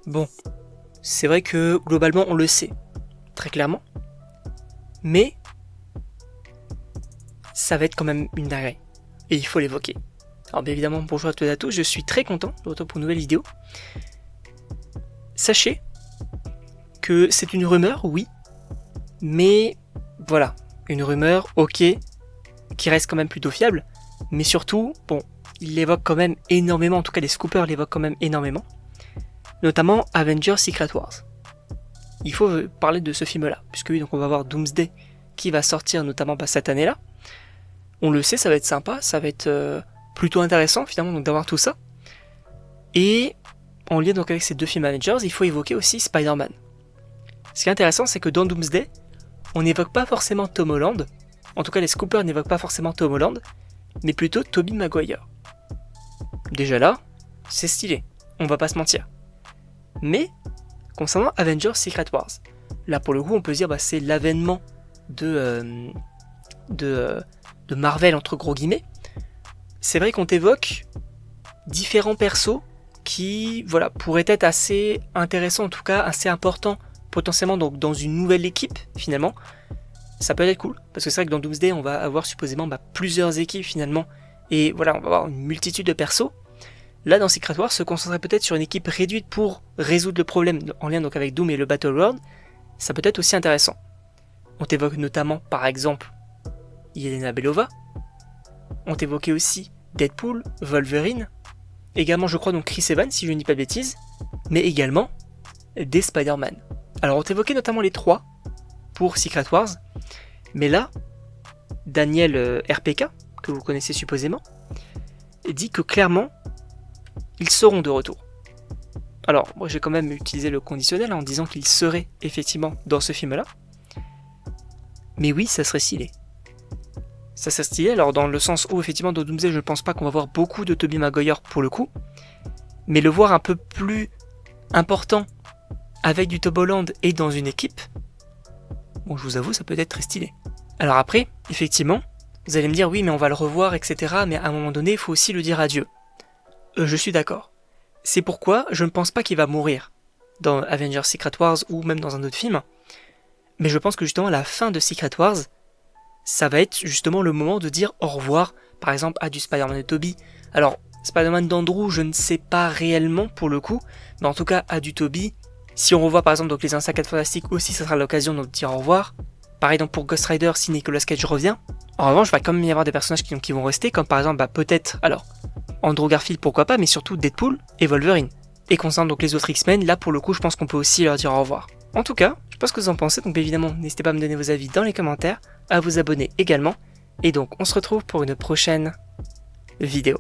Bon, c'est vrai que globalement on le sait, très clairement, mais ça va être quand même une dinguerie, et il faut l'évoquer. Alors bien évidemment, bonjour à tous et à tous, je suis très content de retour pour une nouvelle vidéo. Sachez que c'est une rumeur, oui, mais voilà, une rumeur, ok, qui reste quand même plutôt fiable, mais surtout, bon, il l'évoque quand même énormément, en tout cas les scoopers l'évoquent quand même énormément, notamment Avengers Secret Wars. Il faut parler de ce film-là, puisque oui, donc on va voir Doomsday qui va sortir notamment cette année-là. On le sait, ça va être sympa, ça va être plutôt intéressant finalement donc d'avoir tout ça. Et en lien donc avec ces deux films Avengers, il faut évoquer aussi Spider-Man. Ce qui est intéressant, c'est que dans Doomsday, on n'évoque pas forcément Tom Holland, en tout cas les scoopers n'évoquent pas forcément Tom Holland, mais plutôt Tobey Maguire. Déjà là, c'est stylé, on va pas se mentir. Mais, concernant Avengers Secret Wars, là pour le coup on peut se dire c'est l'avènement de Marvel entre gros guillemets. C'est vrai qu'on t'évoque différents persos qui voilà, pourraient être assez intéressants, en tout cas assez importants potentiellement donc, dans une nouvelle équipe finalement. Ça peut être cool, parce que c'est vrai que dans Doomsday on va avoir supposément plusieurs équipes finalement, et voilà, on va avoir une multitude de persos. Là dans Secret Wars, se concentrer peut-être sur une équipe réduite pour résoudre le problème en lien donc avec Doom et le Battleworld, ça peut être aussi intéressant. On t'évoque notamment par exemple Yelena Belova, on t'évoquait aussi Deadpool, Wolverine, également je crois donc Chris Evans si je ne dis pas de bêtises, mais également des Spider-Man. Alors on t'évoquait notamment les trois pour Secret Wars, mais là, Daniel RPK, que vous connaissez supposément, dit que clairement, ils seront de retour. Alors, moi j'ai quand même utilisé le conditionnel en disant qu'ils seraient effectivement dans ce film-là. Mais oui, ça serait stylé. Ça serait stylé, alors dans le sens où effectivement dans Doomsday je ne pense pas qu'on va voir beaucoup de Tobey Maguire pour le coup, mais le voir un peu plus important avec du Tom Holland et dans une équipe, bon je vous avoue ça peut être très stylé. Alors après, effectivement, vous allez me dire oui mais on va le revoir etc, mais à un moment donné il faut aussi le dire adieu. Je suis d'accord. C'est pourquoi je ne pense pas qu'il va mourir dans Avengers Secret Wars ou même dans un autre film, mais je pense que justement à la fin de Secret Wars, ça va être justement le moment de dire au revoir, par exemple à du Spider-Man de Tobey. Alors, Spider-Man d'Andrew, je ne sais pas réellement pour le coup, mais en tout cas à du Tobey. Si on revoit par exemple donc les Anciens 4 Fantastiques aussi, ça sera l'occasion de dire au revoir. Pareil donc pour Ghost Rider si Nicolas Cage revient. En revanche, il va quand même y avoir des personnages qui vont rester, comme par exemple peut-être, alors, Andrew Garfield pourquoi pas, mais surtout Deadpool et Wolverine. Et concernant donc les autres X-Men, là pour le coup je pense qu'on peut aussi leur dire au revoir. En tout cas, je sais pas ce que vous en pensez, donc évidemment n'hésitez pas à me donner vos avis dans les commentaires, à vous abonner également, et donc on se retrouve pour une prochaine vidéo.